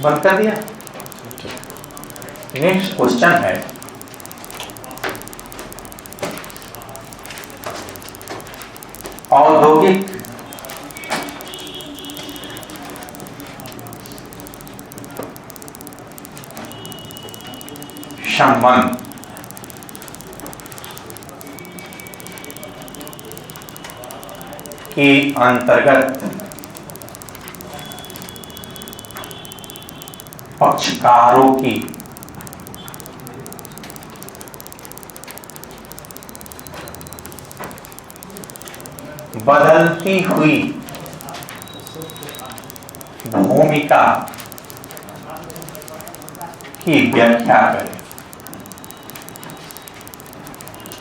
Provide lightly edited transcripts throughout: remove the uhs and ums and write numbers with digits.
बंद कर दिया। नेक्स्ट क्वेश्चन है, औद्योगिक संबंध के अंतर्गत पक्षकारों की बदलती हुई भूमिका की व्याख्या करें।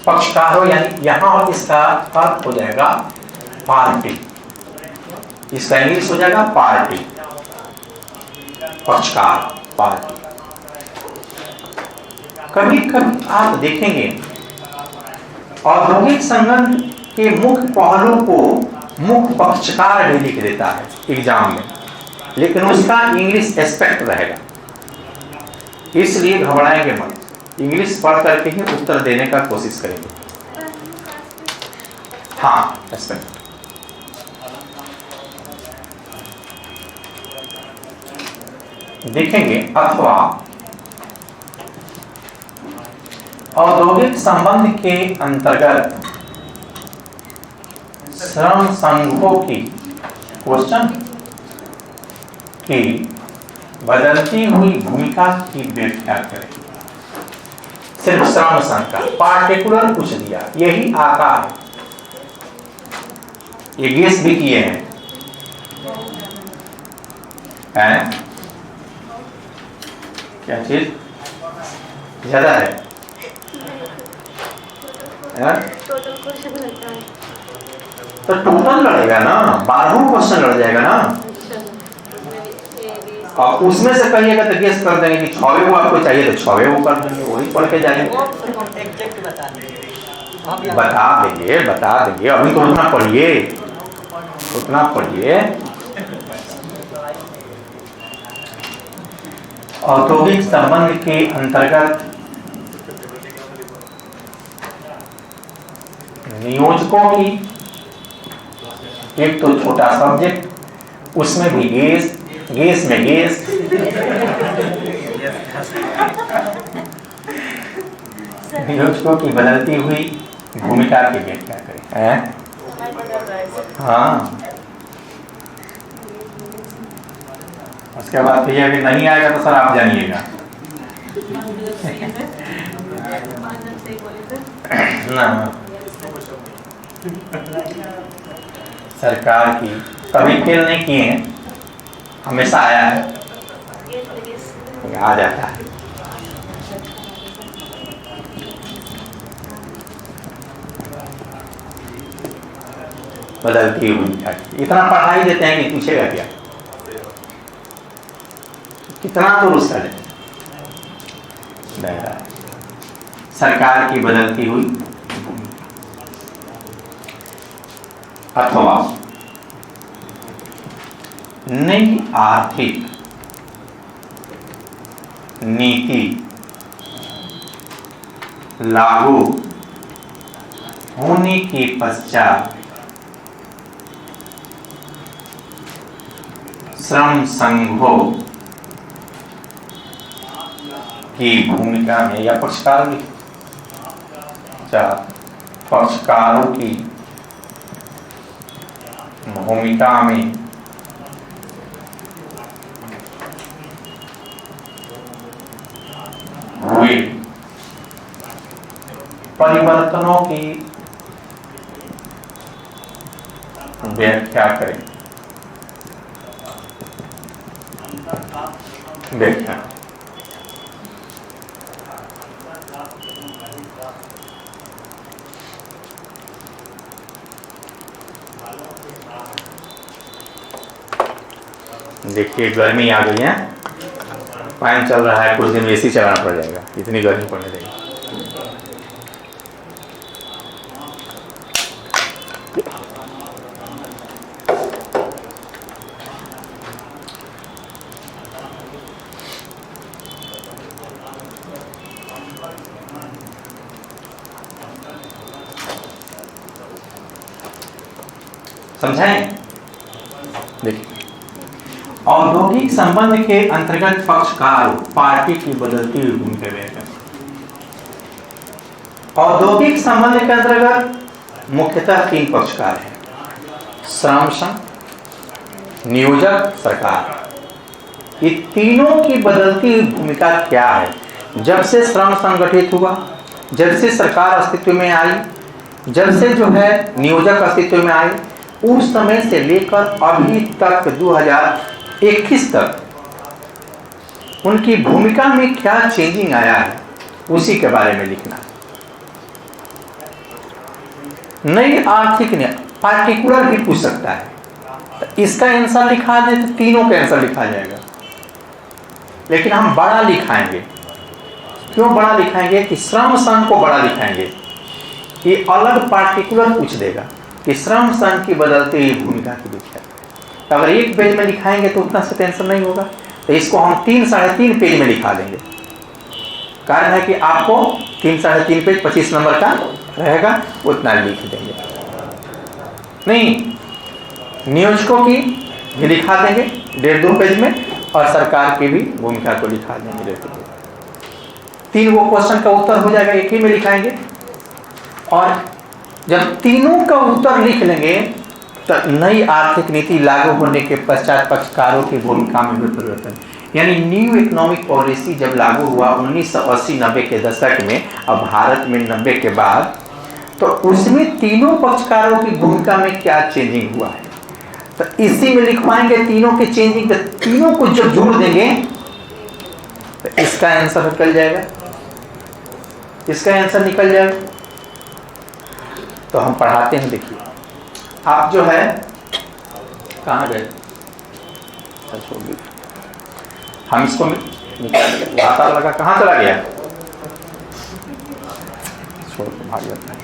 पक्षकारों यानी यहां इसका अर्थ हो जाएगा पार्टी, इसका इंग्लिश हो जाएगा पार्टी, पक्षकार पार्टी। कभी कभी आप देखेंगे औद्योगिक संबंध के मुख्य पहलू को मुख्य पक्षकार भी लिख देता है एग्जाम में, लेकिन उसका इंग्लिश एस्पेक्ट रहेगा, इसलिए घबराएंगे मत, इंग्लिश पढ़ करके ही उत्तर देने का कोशिश करेंगे। हाँ, एस्पेक्ट देखेंगे। अथवा औद्योगिक संबंध के अंतर्गत श्रम संघों की क्वेश्चन की बदलती हुई भूमिका की व्याख्या करें। सिर्फ श्रम संघ का पार्टिकुलर कुछ दिया, यही आता है। ये गेस भी किए हैं, है? क्या चीज ज्यादा है? तो टोटल लड़ेगा ना, 12 क्वेश्चन लड़ जाएगा ना, और उसमें से कहिएगा तो गेस कर देंगे कि 6वें वो आपको चाहिए तो 6वें वो कर देंगे, वही पढ़ के जाएंगे। बता देंगे, अभी तो उतना पढ़िए। औद्योगिक संबंध के अंतर्गत नियोजकों की, एक तो छोटा सब्जेक्ट, उसमें भी गेस में गेस, नियोजकों की बदलती हुई भूमिका की व्याख्या करें। हाँ, उसके बाद तो ये अभी नहीं आएगा तो सर आप जानिएगा ना। सरकार की कभी फेल नहीं किए हैं, हमेशा आया है, आ जाता है। बदलती हुई इतना पढ़ा ही देते हैं कि पूछेगा क्या, कितना दूर उसका दायरा। सरकार की बदलती हुई अथवा नई आर्थिक नीति लागू होने के पश्चात श्रम संघों की भूमिका में, या पक्षकारों की भूमिका में हुए परिवर्तनों की व्याख्या करें। व्याख्या देखिए, गर्मी आ गई है, फैन चल रहा है, कुछ दिन एसी चलाना पड़ जाएगा, इतनी गर्मी पड़ने देगी। समझाएं? देखिए, औद्योगिक संबंध के अंतर्गत पक्षकार पार्टी की बदलती हुई भूमिका व्यक्त। औद्योगिक संबंध के अंतर्गत मुख्यतः 3 पक्षकार हैं: श्रम संघ, नियोजक, सरकार। ये तीनों की बदलती हुई भूमिका क्या है? जब से श्रम संगठित हुआ, जब से सरकार अस्तित्व में आई, जब से जो है नियोजक अस्तित्व में आए, उस समय से लेकर अभी तक 2021 तक उनकी भूमिका में क्या चेंजिंग आया है, उसी के बारे में लिखना है। नई आर्थिक नीति पार्टिकुलर भी पूछ सकता है, तो इसका आंसर लिखा दे तो तीनों का आंसर लिखा जाएगा, लेकिन हम बड़ा लिखाएंगे। क्यों बड़ा लिखाएंगे? कि श्रम संघ को बड़ा लिखाएंगे, ये अलग पार्टिकुलर पूछ देगा कि श्रम संघ की बदलती हुई भूमिका की व्याख्या। अगर एक पेज में लिखाएंगे तो उतना से टेंशन नहीं होगा, तो इसको हम 3 साढ़े 3 पेज में लिखा देंगे। कारण है कि आपको 3 साढ़े 3 पेज 25 नंबर का रहेगा, उतना लिख देंगे। नहीं, नियोजकों की भी लिखा देंगे 1.5-2 पेज में, और सरकार की भी भूमिका को लिखा देंगे 1.5 पेज। 3 वो क्वेश्चन का उत्तर हो जाएगा, एक ही में लिखाएंगे। और जब तीनों का उत्तर लिख लेंगे तो नई आर्थिक नीति लागू होने के पश्चात पक्षकारों की भूमिका में भी परिवर्तन, यानी न्यू इकोनॉमिक पॉलिसी जब लागू हुआ 1980-90 के दशक में, अब भारत में 90 के बाद, तो उसमें तीनों पक्षकारों की भूमिका में क्या चेंजिंग हुआ है, तो इसी में लिखवाएंगे तीनों के चेंजिंग। तीनों को जब जोड़ देंगे तो इसका आंसर निकल जाएगा, इसका आंसर निकल जाएगा। तो हम पढ़ाते हैं। देखिए, आप जो है कहाँ गए? हम इसको आता लगा, कहाँ चला गया? छोड़ भाग जाता है।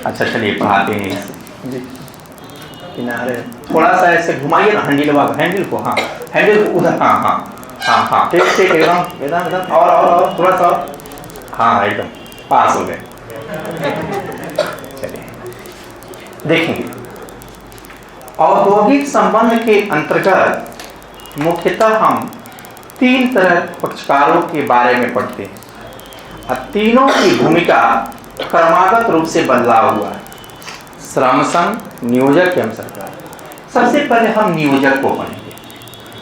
अच्छा चलिए पढ़ाते हैं जी। किनारे थोड़ा सा ऐसे घुमाइए ना हैंडल को, हाँ हैंडल को उधर, हाँ हाँ हाँ हाँ, ठीक ठीक, एकदम एकदम एकदम, और थोड़ा सा, हाँ एकदम पास हो गए। चलिए देखेंगे, औद्योगिक संबंध के अंतर्गत मुख्यतः हम 3 तरह पक्षकारों के बारे में पढ़ते हैं, और तीनों की भूमिका क्रमागत रूप से बदलाव हुआ है: श्रम संघ, नियोजक एवं सरकार। सबसे पहले हम नियोजक को पढ़ेंगे,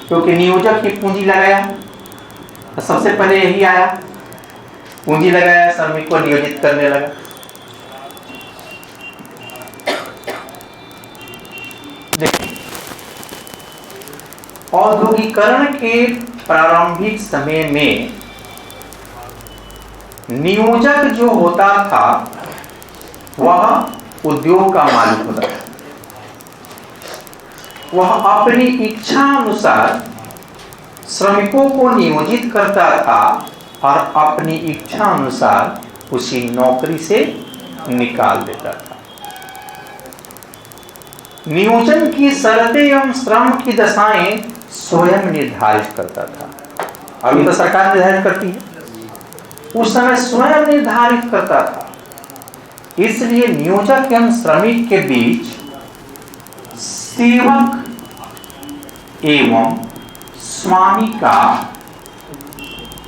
क्योंकि नियोजक की पूंजी लगाया, तो सबसे पहले यही आया, पूंजी लगाया, श्रमिक को नियोजित करने लगा। देखिए, औद्योगिकरण के प्रारंभिक समय में नियोजक जो होता था वह उद्योग का मालिक होता था। वह अपनी इच्छा अनुसार श्रमिकों को नियोजित करता था और अपनी इच्छा अनुसार उसी नौकरी से निकाल देता था। नियोजन की शर्तें एवं श्रम की दशाएं स्वयं निर्धारित करता था। अभी तो सरकार निर्धारित करती है, उस समय स्वयं निर्धारित करता था। इसलिए नियोजक एवं श्रमिक के बीच सेवक एवं स्वामी का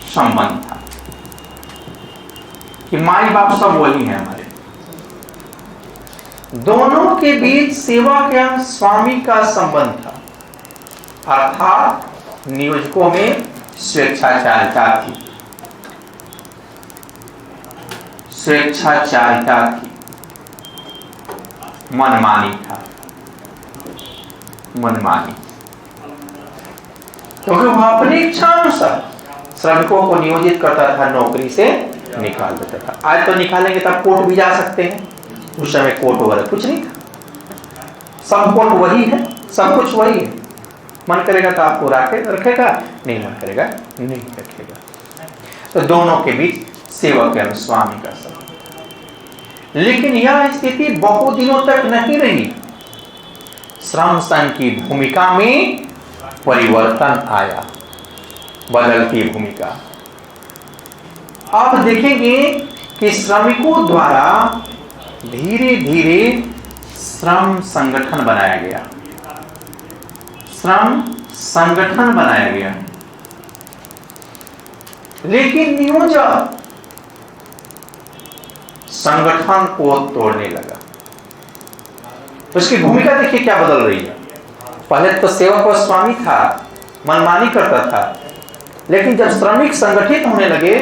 संबंध था, कि माई बाप सब वही है हमारे। दोनों के बीच सेवक एवं स्वामी का संबंध था, अर्थात नियोजकों में स्वेच्छाचारिता थी, स्वेच्छाचारिता थी, मनमानी था, मनमानी, क्योंकि वह अपनी इच्छा अनुसार श्रमिकों को नियोजित करता था, नौकरी से निकाल देता था। आज तो निकालेंगे तब कोर्ट भी जा सकते हैं, उस समय कोर्ट वगैरह कुछ नहीं था, सब कोर्ट वही है, सब कुछ वही है। मन करेगा तो आपको रखेगा, नहीं मन करेगा नहीं रखेगा। तो दोनों के बीच सेवक एवं स्वामी का संबंध। लेकिन यह स्थिति बहुत दिनों तक नहीं रही। श्रम संघ की भूमिका में परिवर्तन आया, बदलती भूमिका। आप देखेंगे कि श्रमिकों द्वारा धीरे धीरे श्रम संगठन बनाया गया, श्रम संगठन बनाया गया, लेकिन नियोजक संगठन को तोड़ने लगा। उसकी भूमिका देखिए क्या बदल रही है। पहले तो सेवक और स्वामी था, मनमानी करता था, लेकिन जब श्रमिक संगठित होने लगे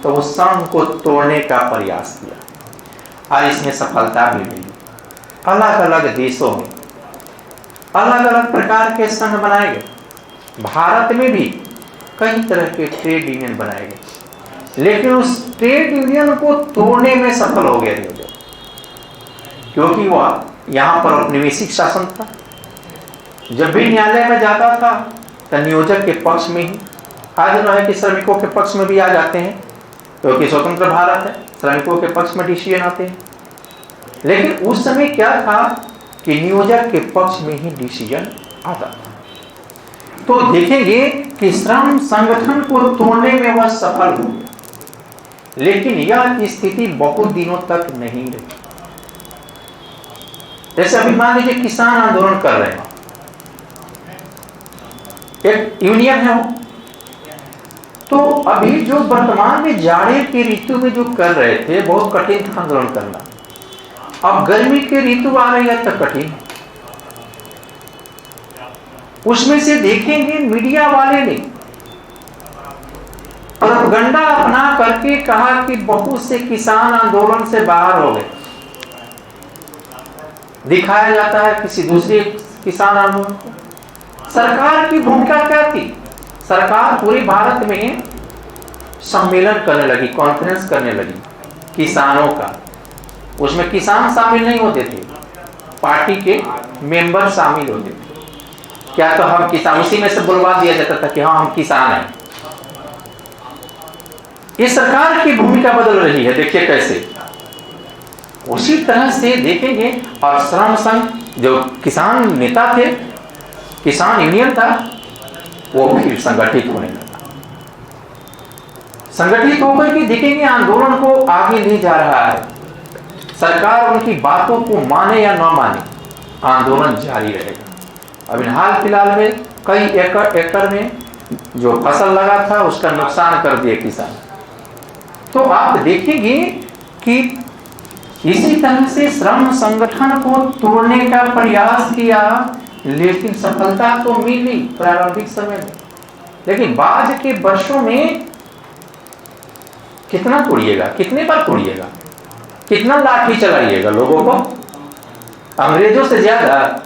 तो वो संघ को तोड़ने का प्रयास किया और इसमें सफलता भी मिली। अलग अलग देशों में अलग अलग प्रकार के संघ बनाए गए। भारत में भी कई तरह के ट्रेड यूनियन बनाए गए, लेकिन उस ट्रेड यूनियन को तोड़ने में सफल हो गया नियोजक, क्योंकि वह यहाँ पर औपनिवेशिक शासन था। जब भी न्यायालय में जाता था तो नियोजक के पक्ष में ही, आज जो है कि श्रमिकों के पक्ष में भी आ जाते हैं, क्योंकि स्वतंत्र भारत है, श्रमिकों के पक्ष में डिसीजन आते हैं। लेकिन उस समय क्या था कि नियोजक के पक्ष में ही डिसीजन आता था। तो देखेंगे कि श्रम संगठन को तोड़ने में वह सफल हो गया, लेकिन यह स्थिति बहुत दिनों तक नहीं रही। जैसे अभी मान लीजिए किसान आंदोलन कर रहे हैं, एक यूनियन है वो, तो अभी जो वर्तमान में जाड़े की ऋतु में जो कर रहे थे बहुत कठिन था आंदोलन करना। अब गर्मी की ऋतु आ रही है तो कठिन। उसमें से देखेंगे मीडिया वाले ने प्रोपगंडा अपना करके कहा कि बहुत से किसान आंदोलन से बाहर हो गए। दिखाया जाता है किसी दूसरे किसान आंदोलन को। सरकार की भूमिका क्या थी? सरकार पूरे भारत में सम्मेलन करने लगी, कॉन्फ्रेंस करने लगी किसानों का। उसमें किसान शामिल नहीं होते थे, पार्टी के मेंबर शामिल होते थे। क्या तो हम किसान, उसी में से बुलवा दिया जाता था कि हाँ हम किसान हैं। ये सरकार की भूमिका बदल रही है, देखिए कैसे। उसी तरह से देखेंगे और श्रम संघ जो किसान नेता थे, किसान यूनियन था, वो फिर संगठित होने लगा। संगठित होकर के देखेंगे आंदोलन को आगे ले जा रहा है। सरकार उनकी बातों को माने या न माने, आंदोलन जारी रहेगा। अभी हाल फिलहाल में कई एकड़ में जो फसल लगा था उसका नुकसान कर दिए किसान। तो आप देखेंगे कि इसी तरह से श्रम संगठन को तोड़ने का प्रयास किया, लेकिन सफलता तो मिली प्रारंभिक समय में, लेकिन बाद के वर्षों में कितना तोड़िएगा, कितने बार तोड़िएगा, कितना लाठी चलाइएगा लोगों को। अंग्रेजों से ज्यादा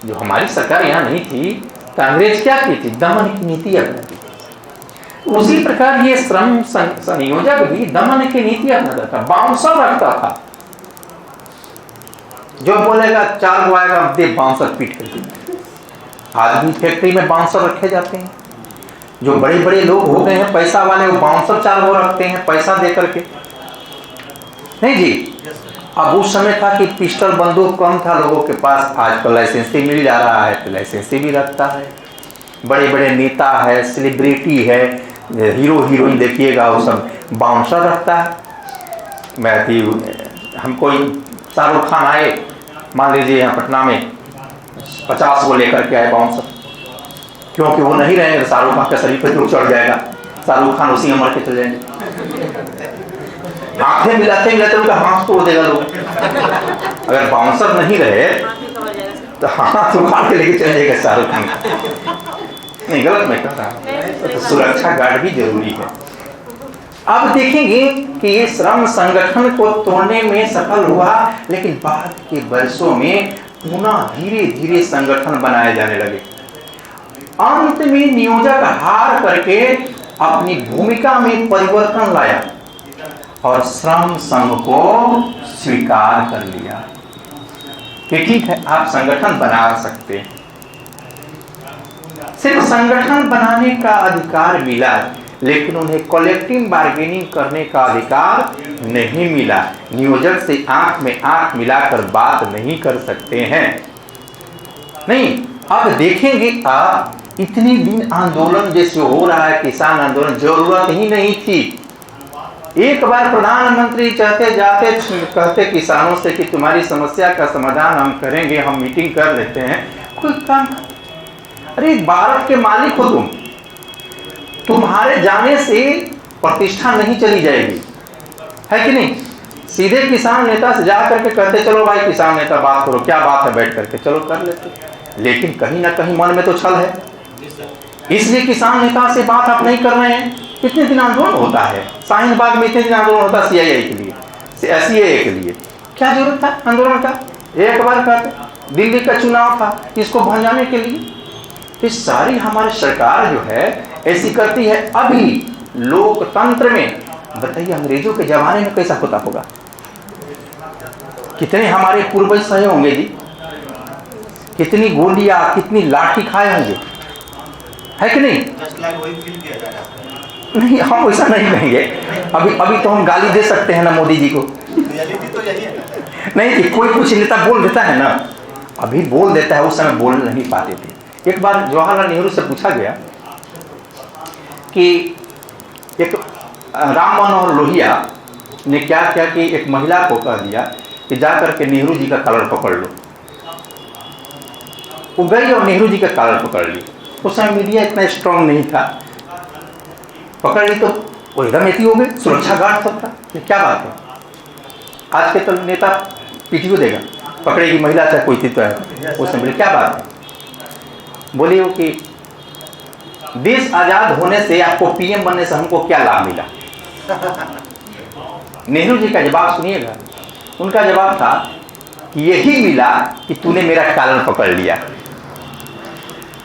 जो हमारी सरकार यहाँ नहीं थी तो अंग्रेज क्या की थी? दमन की नीति अपनाती थी। उसी प्रकार ये श्रम संयोजक भी दमन की नीति अपनाता था, बाउंसर रखता था। जो बोलेगा 4 गो आएगा दे बाउंसर पीट करके। आज भी फैक्ट्री में बाउंसर रखे जाते हैं। जो बड़े बड़े लोग हो गए हैं पैसा वाले, वो बाउंसर 4 गो रखते हैं पैसा दे करके। नहीं जी, अब उस समय था कि पिस्टल बंदूक कम था लोगों के पास, आज तो लाइसेंसी मिल जा रहा है तो लाइसेंसी भी रखता है। बड़े बड़े नेता है, सेलिब्रिटी है, हीरो हीरोइन देखिएगा वो सब बाउंसर रखता है। मैं थी, हम कोई शाहरुख खान आए मान लीजिए यहाँ पटना में, 50 को लेकर के आए बाउंसर, क्योंकि वो नहीं रहेंगे शाहरुख खान का शरीर पर चोट चढ़ जाएगा, शाहरुख खान उसी में मर के चले जाएंगे। आंखें मिलाते मिलाते उनका हाथ तोड़ देगा लोग। अगर बाउंसर नहीं रहे तो हाथ उखाड़ के लेके चले जाएगा शाहरुख खान। नहीं, गलत मैं कह रहा हूँ। तो सुरक्षा गार्ड भी जरूरी है। अब देखेंगे कि ये श्रम संगठन को तोड़ने में सफल हुआ, लेकिन बाद के वर्षों में पुनः धीरे धीरे संगठन बनाए जाने लगे। अंत में नियोजक हार करके अपनी भूमिका में परिवर्तन लाया और श्रम संघ को स्वीकार कर लिया कि ठीक है आप संगठन बना सकते हैं। सिर्फ संगठन बनाने का अधिकार मिला, लेकिन उन्हें कलेक्टिव बार्गेनिंग करने का अधिकार नहीं मिला। नियोजक से आंख में आंख मिलाकर बात नहीं कर सकते हैं। नहीं, अब देखेंगे आप इतने दिन आंदोलन जैसे हो रहा है, किसान आंदोलन, जरूरत ही नहीं थी। एक बार प्रधानमंत्री चाहते जाते कहते किसानों से कि तुम्हारी समस्या का समाधान हम करेंगे, हम मीटिंग कर लेते हैं, कोई काम। अरे भारत के मालिक हो तुम, तुम्हारे जाने से प्रतिष्ठा नहीं चली जाएगी, है कि नहीं। सीधे किसान नेता से जा करके कहते चलो भाई किसान नेता बात करो, क्या बात है, बैठ करके चलो कर लेते। लेकिन कहीं ना कहीं मन में तो छल है, इसलिए किसान नेता से बात आप नहीं कर रहे हैं। कितने दिन आंदोलन होता है शाहीन बाग में, इतने दिन आंदोलन होता है सीआईआई के लिए, सीएए के लिए, क्या जरूरत था आंदोलन का। एक बार करते, दिल्ली का चुनाव था इसको भंजाने के लिए। ये सारी हमारी सरकार जो है ऐसी करती है। अभी लोकतंत्र में बताइए अंग्रेजों के जमाने में कैसा होता होगा, कितने हमारे पूर्वज सहे होंगे जी, कितनी गोलियां कितनी लाठी खाए होंगे, है कि नहीं। नहीं हम वैसा नहीं कहेंगे, अभी तो हम गाली दे सकते हैं ना मोदी जी को। नहीं कोई कुछ नेता बोल देता है ना, अभी बोल देता है, उस समय बोल नहीं पाते थे। एक बार जवाहरलाल नेहरू से पूछा गया कि एक राम मनोहर लोहिया ने क्या किया कि एक महिला को कह दिया कि जा करके नेहरू जी का कॉलर पकड़ लो। वो गई और नेहरू जी का कॉलर पकड़ ली। उस समय मीडिया इतना स्ट्रांग नहीं था, पकड़ ली तो वो एकदम ऐसी हो गई, सुरक्षा गार्ड सब था। ये क्या बात है, आज के तो नेता पीटीओ देगा, पकड़ेगी महिला चाहे कोई थी तो है। उसने बोले क्या बात है, बोले वो कि देश आजाद होने से आपको पीएम बनने से हमको क्या लाभ मिला। नेहरू जी का जवाब सुनिएगा, उनका जवाब था कि यही मिला कि तूने मेरा कॉलर पकड़ लिया।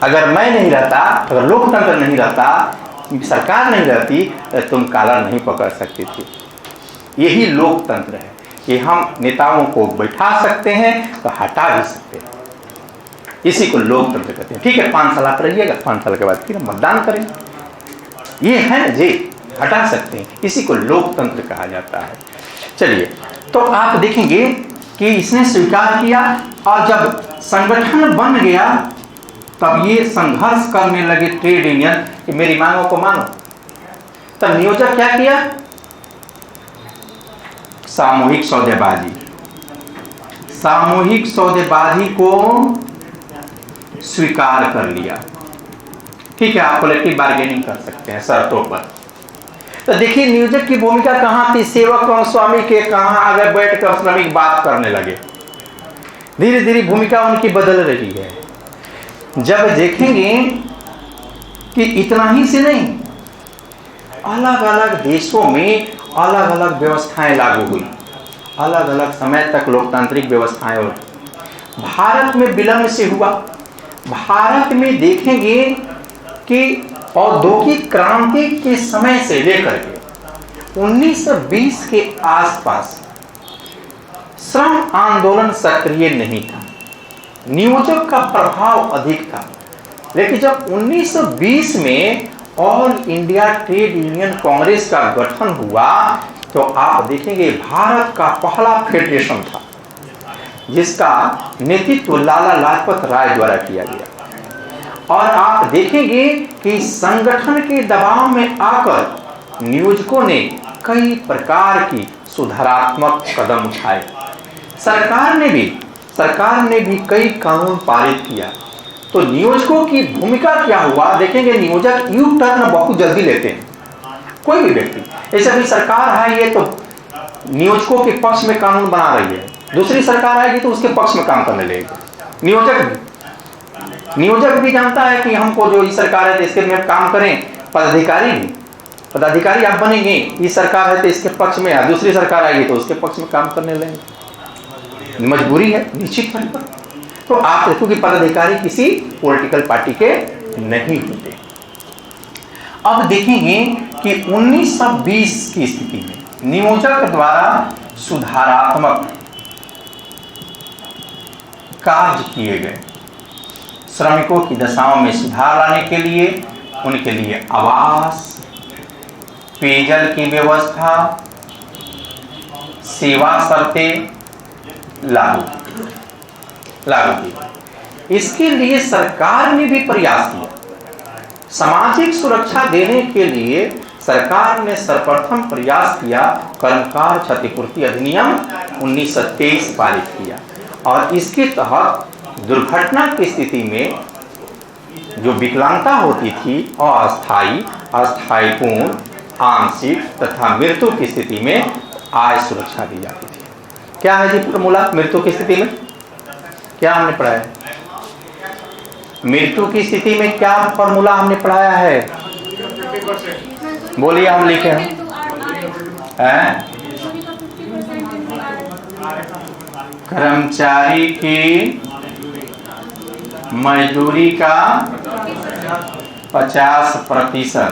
अगर मैं नहीं रहता, अगर लोकतंत्र नहीं रहता, सरकार नहीं रहती तो तुम कॉलर नहीं पकड़ सकती थी। यही लोकतंत्र है कि हम नेताओं को बैठा सकते हैं तो हटा भी सकते हैं, इसी को लोकतंत्र कहते हैं। ठीक है 5 साल आप रहिएगा, 5 साल के बाद फिर हम मतदान करें, ये है ना जी, हटा सकते हैं, इसी को लोकतंत्र कहा जाता है। चलिए तो आप देखेंगे कि इसने स्वीकार किया और जब संगठन बन गया तब ये संघर्ष करने लगे ट्रेड यूनियन कि मेरी मांगों को मानो। तब नियोजक क्या किया, सामूहिक सौदेबाजी, सामूहिक सौदेबाजी को स्वीकार कर लिया। ठीक है आप कलेक्टिव बार्गेनिंग कर सकते हैं शर्तों पर। तो देखिए नियोजक की भूमिका कहां थी, सेवक और स्वामी के कहां आगे बैठकर श्रमिक बात करने लगे। धीरे धीरे भूमिका उनकी बदल रही है। जब देखेंगे कि इतना ही से नहीं, अलग अलग देशों में अलग अलग व्यवस्थाएं लागू हुई, अलग अलग समय तक लोकतांत्रिक व्यवस्थाएं हुई। भारत में विलंब से हुआ। भारत में देखेंगे कि औद्योगिक क्रांति के समय से लेकर के 1920 के आसपास श्रम आंदोलन सक्रिय नहीं था, नियोजक का प्रभाव अधिक था। लेकिन जब 1920 में all India trade union Congress का गठन हुआ तो आप देखेंगे भारत का पहला फेडरेशन था जिसका नेतृत्व लाला लाजपत राय द्वारा किया गया। और आप देखेंगे कि संगठन के दबाव में आकर नियोजकों ने कई प्रकार की सुधारात्मक कदम उठाए। सरकार ने भी कई कानून पारित किया। तो नियोजकों की भूमिका क्या हुआ, देखेंगे नियोजक यू टर्न बहुत जल्दी लेते हैं। कोई भी व्यक्ति, ऐसे भी सरकार है ये तो नियोजकों के पक्ष में कानून बना रही है, दूसरी सरकार आएगी तो उसके पक्ष में काम करने लगेगी। नियोजक भी जानता है कि हमको जो इस सरकार है तो इसके में काम करें। पदाधिकारी आप बनेंगे, इस सरकार है तो इसके पक्ष में, दूसरी सरकार आएगी तो उसके पक्ष में काम करने लगेंगे। मजबूरी है निश्चित तौर पर। तो आप देखो कि पदाधिकारी किसी पॉलिटिकल पार्टी के नहीं होते। अब देखेंगे कि 1920 की स्थिति में नियोजक द्वारा सुधारात्मक कार्य किए गए। श्रमिकों की दशाओं में सुधार लाने के लिए उनके लिए आवास, पेयजल की व्यवस्था, सेवा शर्तें लागू की। इसके लिए सरकार ने भी प्रयास किया। सामाजिक सुरक्षा देने के लिए सरकार ने सर्वप्रथम प्रयास किया कर्मकार क्षतिपूर्ति अधिनियम 1923 पारित किया और इसके तहत दुर्घटना की स्थिति में जो विकलांगता होती थी अस्थायी, अस्थायी पूर्ण, आंशिक तथा मृत्यु की स्थिति में आय सुरक्षा दी जाती थी। क्या है जी फॉर्मूला मृत्यु की स्थिति में? क्या हमने पढ़ाया है? मृत्यु की स्थिति में क्या फॉर्मूला हमने पढ़ाया है? बोलिए, हम लिखे हैं कर्मचारी की मजदूरी का 50%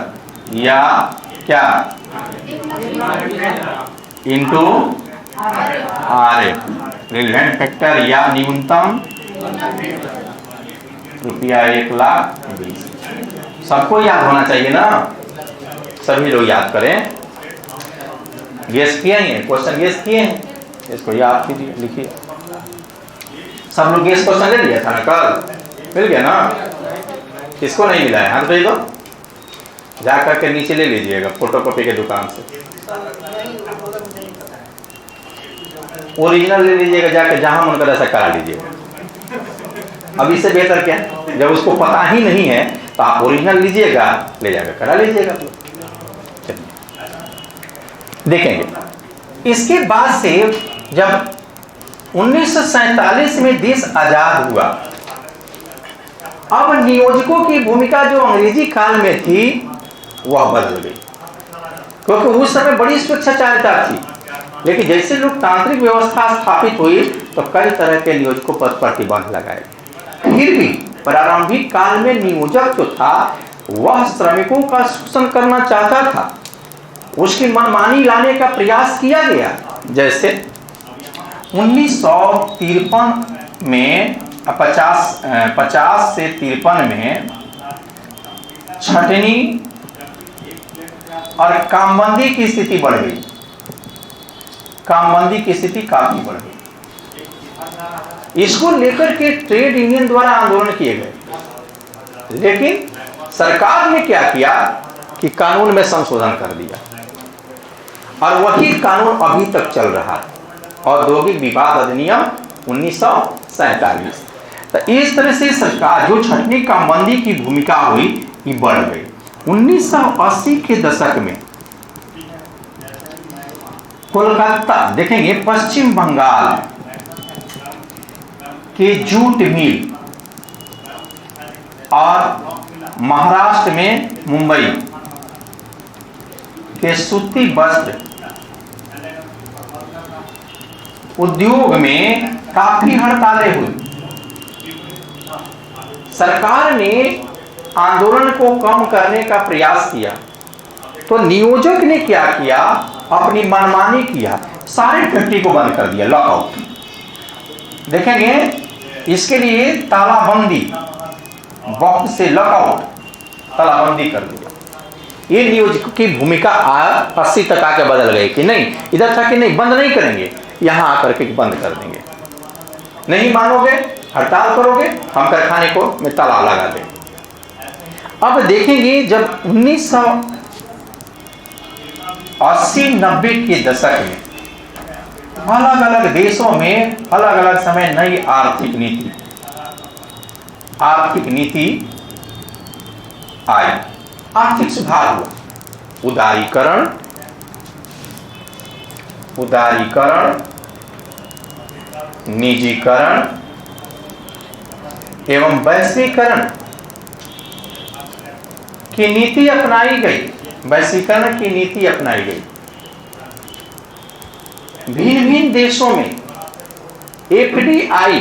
या क्या इंटू RF रिलेवेंट फैक्टर या न्यूनतम रुपया 1,20,000। सबको याद होना चाहिए ना, सभी लोग याद करें। गेस किए हैं, क्वेश्चन गेस किए हैं, इसको याद कीजिए, लिखिए। सब लोग गेस क्वेश्चन ले लिया था ना कल, मिल गया ना? किसको नहीं मिला है हाथ भेज दो, जा करके नीचे ले लीजिएगा फोटोकॉपी के दुकान से। ओरिजिनल ले लीजिएगा जाके, जहां मन कर ऐसा करा लीजिएगा। अब इससे बेहतर क्या, जब उसको पता ही नहीं है तो आप ओरिजिनल लीजिएगा, ले जाकर करा लीजिएगा। देखेंगे इसके बाद से जब 1947 में देश आजाद हुआ, अब नियोजकों की भूमिका जो अंग्रेजी काल में थी वह बदल गई, क्योंकि उस समय बड़ी स्वेच्छाचारिता थी। लेकिन जैसे लोकतांत्रिक व्यवस्था स्थापित हुई तो कई तरह के नियोजकों पर प्रतिबंध लगाए। फिर भी प्रारंभिक काल में नियोजक जो था वह श्रमिकों का शोषण करना चाहता था, उसकी मनमानी लाने का प्रयास किया गया। जैसे 1953 में 50 से 53 में छटनी और कामबंदी की स्थिति बढ़ गई, कामबंदी की स्थिति काफी बढ़ गई। इसको लेकर के ट्रेड यूनियन द्वारा आंदोलन किए गए, लेकिन सरकार ने क्या किया कि कानून में संशोधन कर दिया और वही कानून अभी तक चल रहा है, औद्योगिक विवाद अधिनियम 1947। तो इस तरह से सरकार जो छटनी कामबंदी की भूमिका हुई ये बढ़ गई। 1980 के दशक में कोलकाता, देखेंगे पश्चिम बंगाल के जूट मिल और महाराष्ट्र में मुंबई के सूती वस्त्र उद्योग में काफी हड़तालें हुई। सरकार ने आंदोलन को कम करने का प्रयास किया तो नियोजक ने क्या किया, अपनी मनमानी किया, सारी फैक्ट्री को बंद कर दिया, लॉकआउट। देखेंगे इसके लिए तालाबंदी, वक्त से लॉकआउट, तालाबंदी कर दिया। ये नियोजक की भूमिका 80 तक आके बदल गई कि नहीं, इधर था कि नहीं बंद नहीं करेंगे, यहां आकर के बंद कर देंगे, नहीं मानोगे हड़ताल करोगे, हम कारखाने को में ताला लगा देंगे। अब देखेंगे जब 1980-90 के दशक में अलग अलग देशों में अलग अलग समय नई आर्थिक नीति आई, आर्थिक सुधार हुआ, उदारीकरण, निजीकरण एवं वैश्वीकरण की नीति अपनाई गई। वैश्वीकरण की नीति अपनाई गई। भिन्न भिन्न देशों में FDI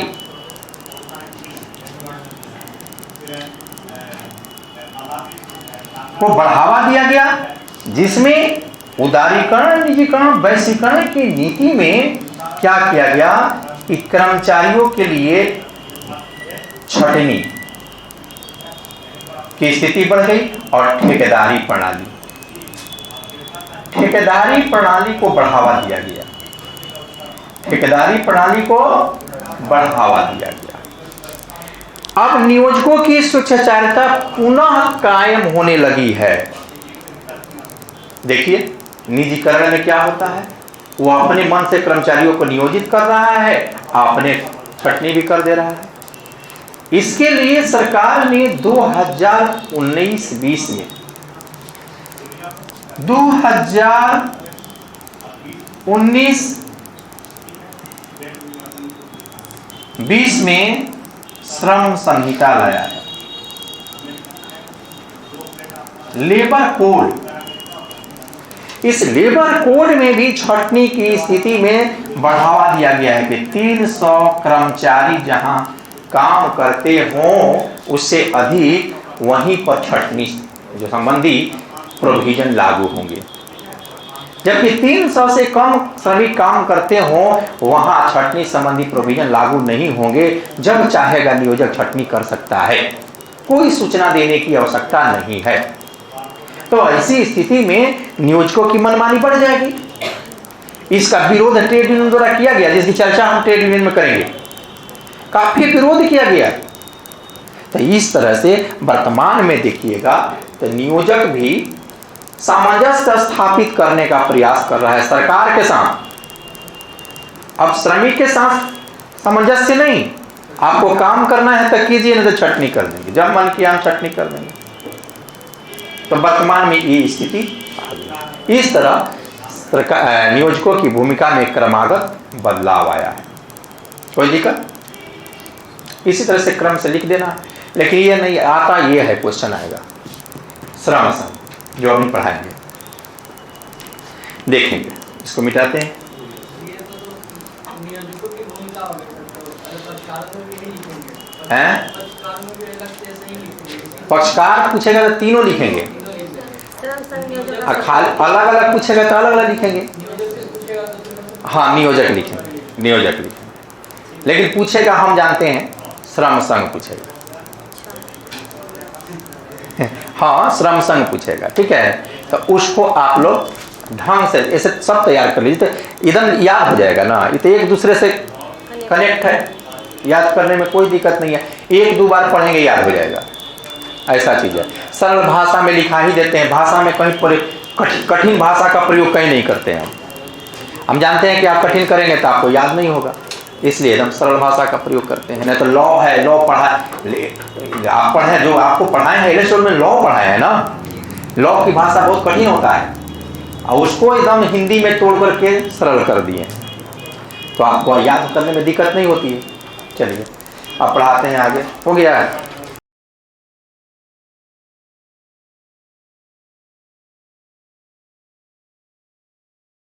को बढ़ावा दिया गया, जिसमें उदारीकरण, निजीकरण, वैश्वीकरण की नीति में क्या किया गया कि कर्मचारियों के लिए छटनी की स्थिति बढ़ गई और ठेकेदारी प्रणाली को बढ़ावा दिया गया। ठेकेदारी प्रणाली को बढ़ावा दिया गया। अब नियोजकों की स्वेच्छाचारिता पुनः कायम होने लगी है। देखिए निजीकरण में क्या होता है, वो अपने मन से कर्मचारियों को नियोजित कर रहा है, अपने छटनी भी कर दे रहा है। इसके लिए सरकार ने 2019-20 में 2019-20 में श्रम संहिता लाया है, लेबर कोड। इस लेबर कोड में भी छटनी की स्थिति में बढ़ावा दिया गया है कि 300 कर्मचारी जहां काम करते हों उससे अधिक वहीं पर छटनी जो संबंधी प्रोविजन लागू होंगे, जबकि 300 से कम श्रमिक काम करते हों वहां छटनी संबंधी प्रोविजन लागू नहीं होंगे। जब चाहेगा नियोजक छटनी कर सकता है, कोई सूचना देने की आवश्यकता नहीं है। तो ऐसी स्थिति में नियोजकों की मनमानी बढ़ जाएगी। इसका विरोध ट्रेड यूनियन द्वारा किया गया, जिसकी चर्चा हम ट्रेड यूनियन में करेंगे। काफी विरोध किया गया। तो इस तरह से वर्तमान में देखिएगा तो नियोजक भी सामंजस्य स्थापित करने का प्रयास कर रहा है सरकार के साथ। अब श्रमिक के साथ सामंजस्य नहीं, आपको काम करना है तो कीजिए, नहीं तो छटनी कर देंगे, जब मन किया हम छटनी कर देंगे। तो वर्तमान में ये स्थिति आ गई। इस तरह नियोजकों की भूमिका में क्रमागत बदलाव आया है। कोई दिक्कत? इसी तरह से क्रम से लिख देना, लेकिन ये नहीं आता, ये है क्वेश्चन आएगा श्रम संघ जो अभी पढ़ाएंगे, देखेंगे। इसको मिटाते हैं। पक्षकार पूछेगा तो तीनों लिखेंगे, अलग अलग पूछेगा तो अलग अलग लिखेंगे। हाँ, नियोजक लिखेंगे, नियोजक लिखेंगे, लेकिन पूछेगा हम जानते हैं श्रम संघ पूछेगा। हाँ, श्रम संघ पूछेगा, ठीक है। तो उसको आप लोग ढंग से ऐसे सब तैयार कर लीजिए, तो इधर याद हो जाएगा ना। ये तो एक दूसरे से कनेक्ट है, याद करने में कोई दिक्कत नहीं है। एक दो बार पढ़ेंगे याद हो जाएगा, ऐसा चीज़ है। सरल भाषा में लिखा ही देते हैं, भाषा में कहीं कठिन भाषा का प्रयोग कहीं नहीं करते हैं। हम जानते हैं कि आप कठिन करेंगे तो आपको याद नहीं होगा, इसलिए एकदम सरल भाषा का प्रयोग करते हैं। नहीं तो लॉ है, लॉ पढ़ा आप पढ़े, जो आपको पढ़ाए हैं इलेक्शन में लॉ पढ़ाए हैं ना, लॉ की भाषा बहुत कठिन होता है और उसको एकदम हिंदी में तोड़ करके सरल कर दिए, तो आपको याद करने में दिक्कत नहीं होती है। चलिए अब पढ़ाते हैं आगे। हो गया है।